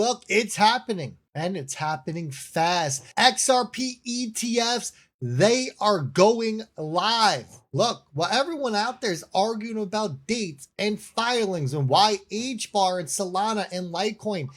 Look, it's happening, and it's happening fast. XRP ETFs, they are going live. Look, while everyone out there is arguing about dates and filings and why HBAR and Solana and Litecoin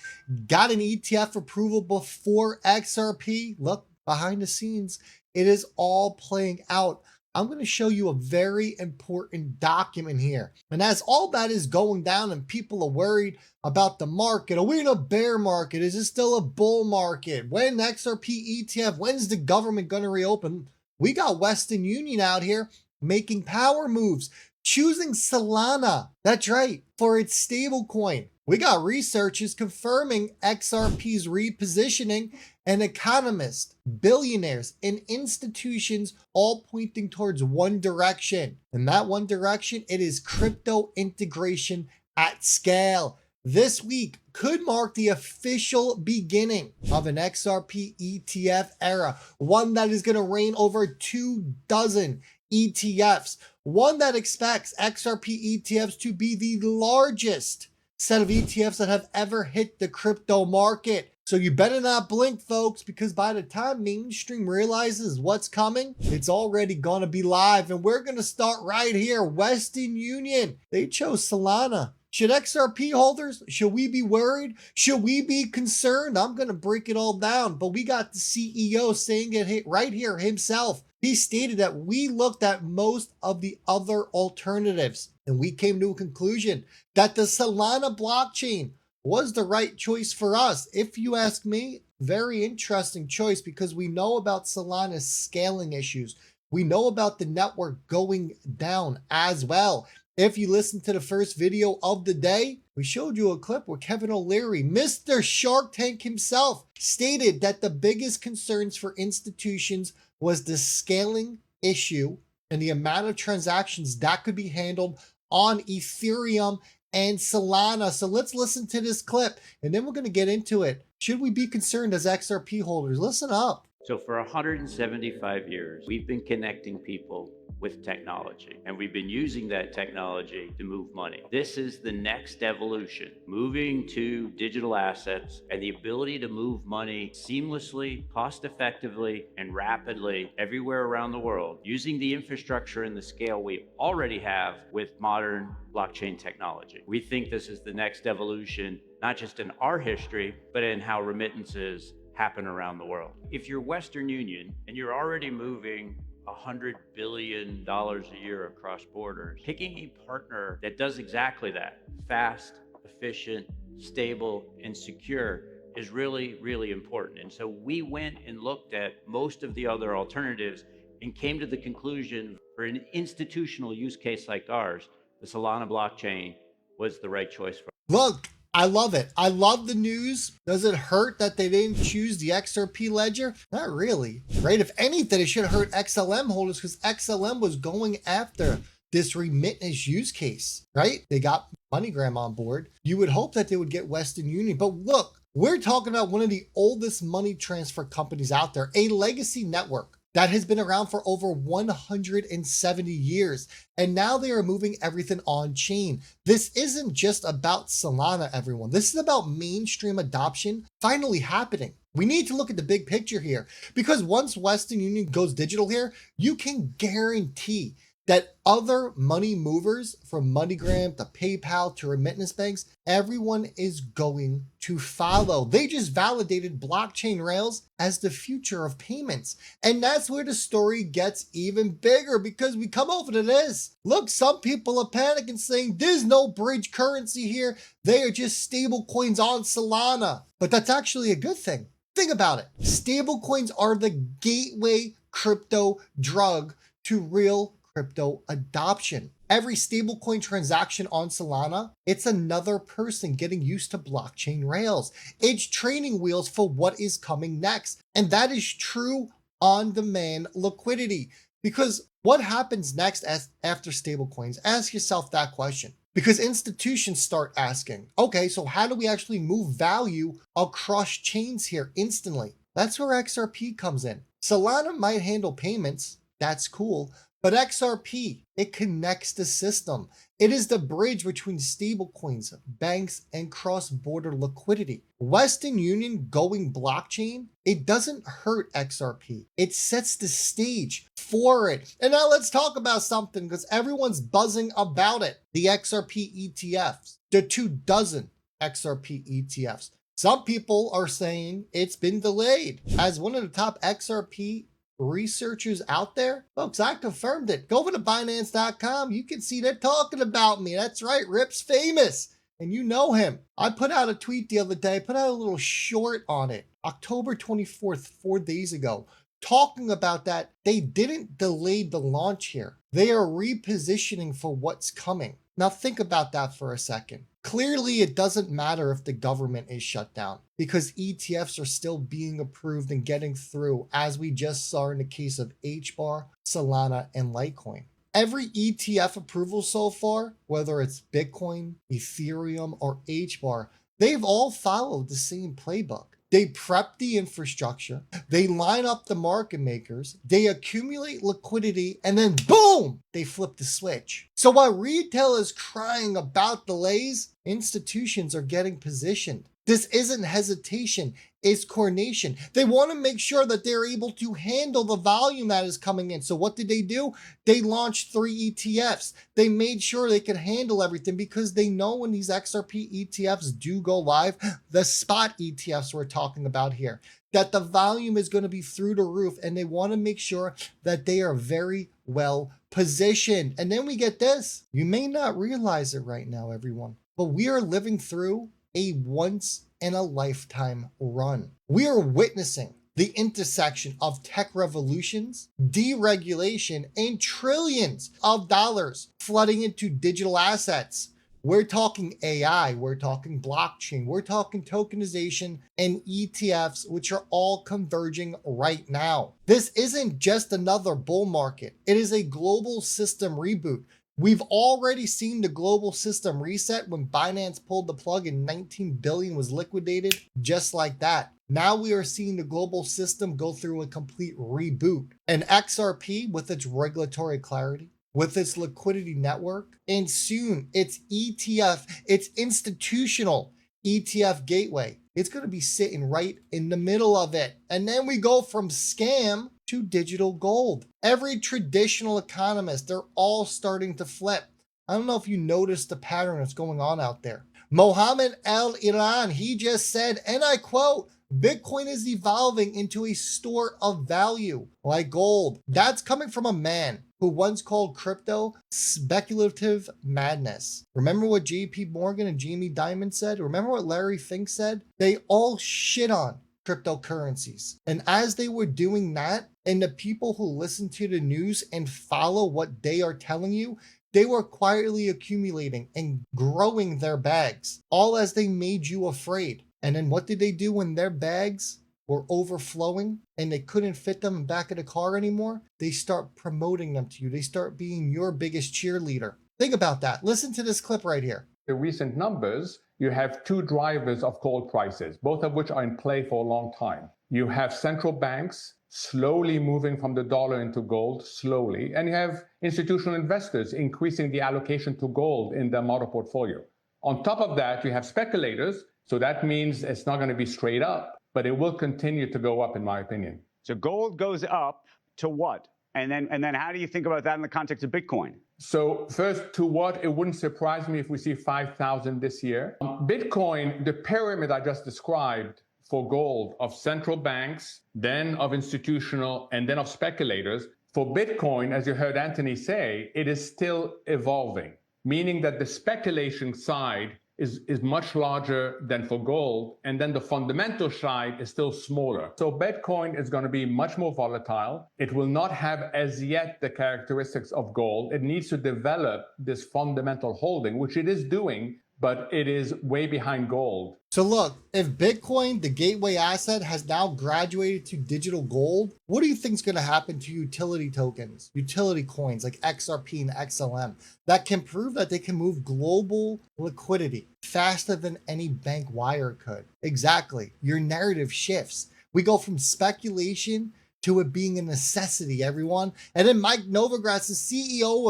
got an ETF approval before XRP, look, behind the scenes, it is all playing out. I'm going to show you a very important document here. And as all that is going down and people are worried about the market, are we in a bear market? Is it still a bull market? When XRP ETF, when's the government going to reopen? We got Western Union out here making power moves, choosing Solana, that's right, for its stablecoin. We got researchers confirming XRP's repositioning, and economists, billionaires, and institutions all pointing towards one direction. And that one direction, it is crypto integration at scale. This week could mark the official beginning of an XRP ETF era, one that is going to reign over 24 ETFs, one that expects XRP ETFs to be the largest set of ETFs that have ever hit the crypto market. So you better not blink, folks, because by the time mainstream realizes what's coming, it's already going to be live. And we're going to start right here. Western Union, they chose Solana. Should XRP holders, should we be worried? Should we be concerned? I'm going to break it all down. But we got the CEO saying it right here himself. He stated that we looked at most of the other alternatives and we came to a conclusion that the Solana blockchain was the right choice for us. If you ask me, very interesting choice because we know about Solana's scaling issues. We know about the network going down as well. If you listen to the first video of the day, we showed you a clip where Kevin O'Leary, Mr. Shark Tank himself, stated that the biggest concerns for institutions was the scaling issue and the amount of transactions that could be handled on Ethereum and Solana. So let's listen to this clip and then we're going to get into it. Should we be concerned as XRP holders? Listen up. So for 175 years, we've been connecting people with technology, and we've been using that technology to move money. This is the next evolution, moving to digital assets and the ability to move money seamlessly, cost effectively, and rapidly everywhere around the world, using the infrastructure and the scale we already have with modern blockchain technology. We think this is the next evolution, not just in our history, but in how remittances happen around the world. If you're Western Union and you're already moving $100 billion a year across borders, picking a partner that does exactly that, fast, efficient, stable, and secure, is really, really important. And so we went and looked at most of the other alternatives and came to the conclusion for an institutional use case like ours, the Solana blockchain was the right choice for us. Look, I love it. I love the news. Does it hurt that they didn't choose the XRP ledger? Not really, right? If anything, it should hurt XLM holders because XLM was going after this remittance use case, right? They got MoneyGram on board. You would hope that they would get Western Union. But look, we're talking about one of the oldest money transfer companies out there, a legacy network that has been around for over 170 years. And now they are moving everything on chain. This isn't just about Solana, everyone. This is about mainstream adoption finally happening. We need to look at the big picture here because once Western Union goes digital here, you can guarantee that other money movers from MoneyGram to PayPal to remittance banks, everyone is going to follow. They just validated blockchain rails as the future of payments. And that's where the story gets even bigger because we come over to this. Look, some people are panicking saying there's no bridge currency here. They are just stable coins on Solana. But that's actually a good thing. Think about it. Stable coins are the gateway crypto drug to real crypto adoption. Every stablecoin transaction on Solana, it's another person getting used to blockchain rails. It's training wheels for what is coming next. And that is true on-demand liquidity. Because what happens next after stablecoins? Ask yourself that question. Because institutions start asking, okay, so how do we actually move value across chains here instantly? That's where XRP comes in. Solana might handle payments. That's cool. But XRP, it connects the system. It is the bridge between stablecoins, banks, and cross-border liquidity. Western Union going blockchain, it doesn't hurt XRP. It sets the stage for it. And now let's talk about something because everyone's buzzing about it. The XRP ETFs, the 24 XRP ETFs. Some people are saying it's been delayed. As one of the top XRP researchers out there, folks, I confirmed it. Go over to Binance.com. You can see they're talking about me. That's right. Rip's famous. And you know him. I put out a tweet the other day, put out a little short on it, October 24th, 4 days ago, talking about that they didn't delay the launch here. They are repositioning for what's coming. Now think about that for a second. Clearly, it doesn't matter if the government is shut down because ETFs are still being approved and getting through, as we just saw in the case of HBAR, Solana, and Litecoin. Every ETF approval so far, whether it's Bitcoin, Ethereum, or HBAR, they've all followed the same playbook. They prep the infrastructure, they line up the market makers, they accumulate liquidity, and then boom, they flip the switch. So while retail is crying about delays, institutions are getting positioned. This isn't hesitation, it's coordination. They want to make sure that they're able to handle the volume that is coming in. So what did they do? They launched 3 ETFs. They made sure they could handle everything because they know when these XRP ETFs do go live, the spot ETFs we're talking about here, that the volume is going to be through the roof, and they want to make sure that they are very well positioned. And then we get this. You may not realize it right now, everyone, but we are living through a once in a lifetime run. We are witnessing the intersection of tech revolutions, deregulation, and trillions of dollars flooding into digital assets. We're talking AI, we're talking blockchain, we're talking tokenization and ETFs, which are all converging right now. This isn't just another bull market. It is a global system reboot. We've already seen the global system reset when Binance pulled the plug and 19 billion was liquidated just like that. Now we are seeing the global system go through a complete reboot. And XRP, with its regulatory clarity, with its liquidity network, and soon its ETF, its institutional ETF gateway, it's going to be sitting right in the middle of it. And then we go from scam to digital gold. Every traditional economist, they're all starting to flip. I don't know if you noticed the pattern that's going on out there. Mohammed Al Iran, he just said, and I quote, Bitcoin is evolving into a store of value like gold. That's coming from a man who once called crypto speculative madness. Remember what JP Morgan and Jamie Dimon said? Remember what Larry Fink said? They all shit on cryptocurrencies. And as they were doing that, and the people who listen to the news and follow what they are telling you, they were quietly accumulating and growing their bags, all as they made you afraid. And then what did they do when their bags were overflowing and they couldn't fit them in the back of the car anymore? They start promoting them to you. They start being your biggest cheerleader. Think about that. Listen to this clip right here. The recent numbers, you have 2 drivers of gold prices, both of which are in play for a long time. You have central banks slowly moving from the dollar into gold, slowly, and you have institutional investors increasing the allocation to gold in their model portfolio. On top of that, you have speculators, so that means it's not going to be straight up, but it will continue to go up, in my opinion. So gold goes up to what? And then how do you think about that in the context of Bitcoin? So first, to what? It wouldn't surprise me if we see 5,000 this year. Bitcoin, the pyramid I just described for gold of central banks, then of institutional, and then of speculators. For Bitcoin, as you heard Anthony say, it is still evolving, meaning that the speculation side is much larger than for gold, and then the fundamental side is still smaller. So Bitcoin is going to be much more volatile. It will not have as yet the characteristics of gold. It needs to develop this fundamental holding, which it is doing, but it is way behind gold. So look, if Bitcoin, the gateway asset, has now graduated to digital gold, what do you think is going to happen to utility tokens, utility coins like XRP and XLM that can prove that they can move global liquidity faster than any bank wire could? Exactly. Your narrative shifts. We go from speculation to it being a necessity, everyone. And then Mike Novogratz, the CEO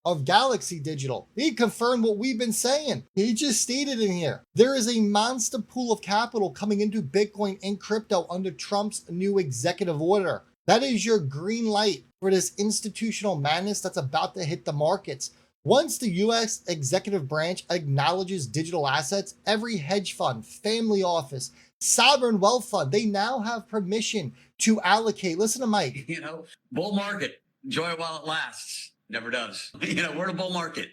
of Galaxy Digital, he confirmed what we've been saying. He just stated in here, there is a monster pool of capital coming into Bitcoin and crypto under Trump's new executive order. That is your green light for this institutional madness that's about to hit the markets. Once the US executive branch acknowledges digital assets, every hedge fund, family office, sovereign wealth fund, they now have permission to allocate. Listen to Mike. Bull market, enjoy it while it lasts. Never does. We're in a bull market.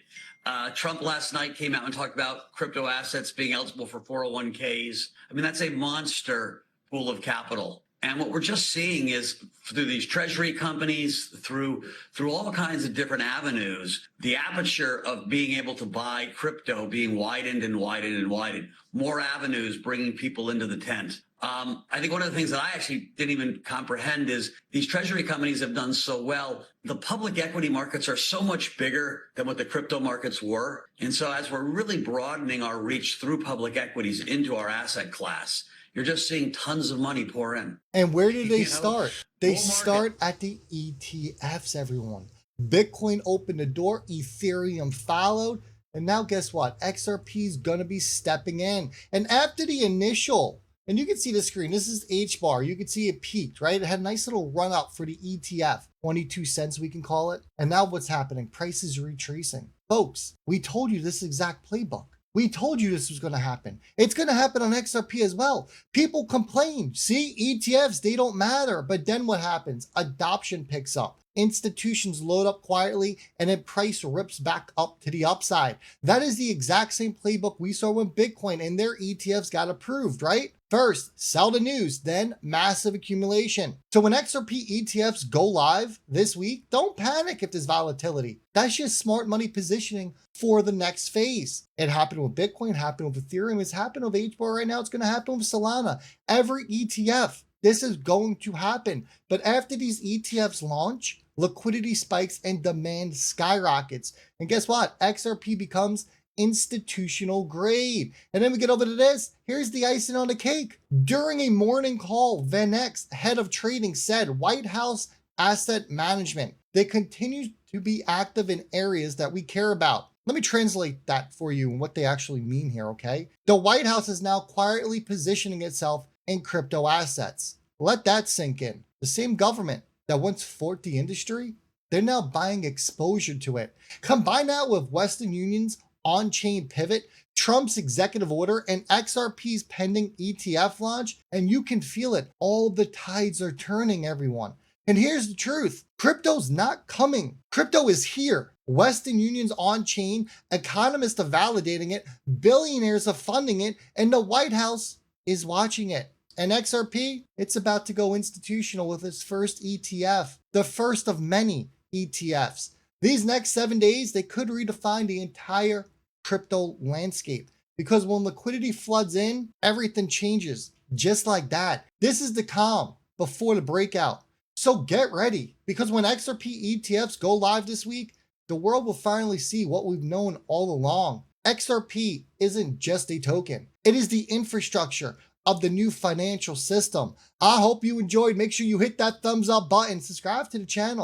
Trump last night came out and talked about crypto assets being eligible for 401ks. I mean, that's a monster pool of capital. And what we're just seeing is through these treasury companies, through all kinds of different avenues, the aperture of being able to buy crypto being widened and widened and widened. More avenues bringing people into the tent. I think one of the things that I actually didn't even comprehend is these treasury companies have done so well. The public equity markets are so much bigger than what the crypto markets were. And so as we're really broadening our reach through public equities into our asset class, you're just seeing tons of money pour in. And where do they start? They start at the ETFs, everyone. Bitcoin opened the door, Ethereum followed, and now guess what? XRP is going to be stepping in. And after the initial, and you can see the screen, this is H-bar. You can see it peaked, right? It had a nice little run up for the ETF, 22 cents we can call it. And now what's happening? Price is retracing. Folks, we told you this exact playbook. We told you this was going to happen. It's going to happen on XRP as well. People complain. See, ETFs, they don't matter. But then what happens? Adoption picks up. Institutions load up quietly and then price rips back up to the upside. That is the exact same playbook we saw when Bitcoin and their ETFs got approved, right? First, sell the news, then massive accumulation. So when XRP ETFs go live this week, don't panic if there's volatility. That's just smart money positioning for the next phase. It happened with Bitcoin, happened with Ethereum, it's happened with HBAR right now, it's going to happen with Solana. Every ETF, this is going to happen. But after these ETFs launch, liquidity spikes and demand skyrockets. And guess what? XRP becomes institutional grade. And then we get over to this. Here's the icing on the cake. During a morning call, VanEck, head of trading, said White House asset management, they continue to be active in areas that we care about. Let me translate that for you and what they actually mean here, okay? The White House is now quietly positioning itself in crypto assets. Let that sink in. The same government that once fought the industry, they're now buying exposure to it. Combine that with Western Union's on-chain pivot, Trump's executive order, and XRP's pending ETF launch, and you can feel it. All the tides are turning, everyone. And here's the truth. Crypto's not coming. Crypto is here. Western Union's on-chain, economists are validating it, billionaires are funding it, and the White House is watching it. And XRP, it's about to go institutional with its first ETF, the first of many ETFs. These next 7 days, they could redefine the entire crypto landscape because when liquidity floods in, everything changes just like that. This is the calm before the breakout. So get ready because when XRP ETFs go live this week, the world will finally see what we've known all along. XRP isn't just a token. It is the infrastructure of the new financial system. I hope you enjoyed. Make sure you hit that thumbs up button, subscribe to the channel.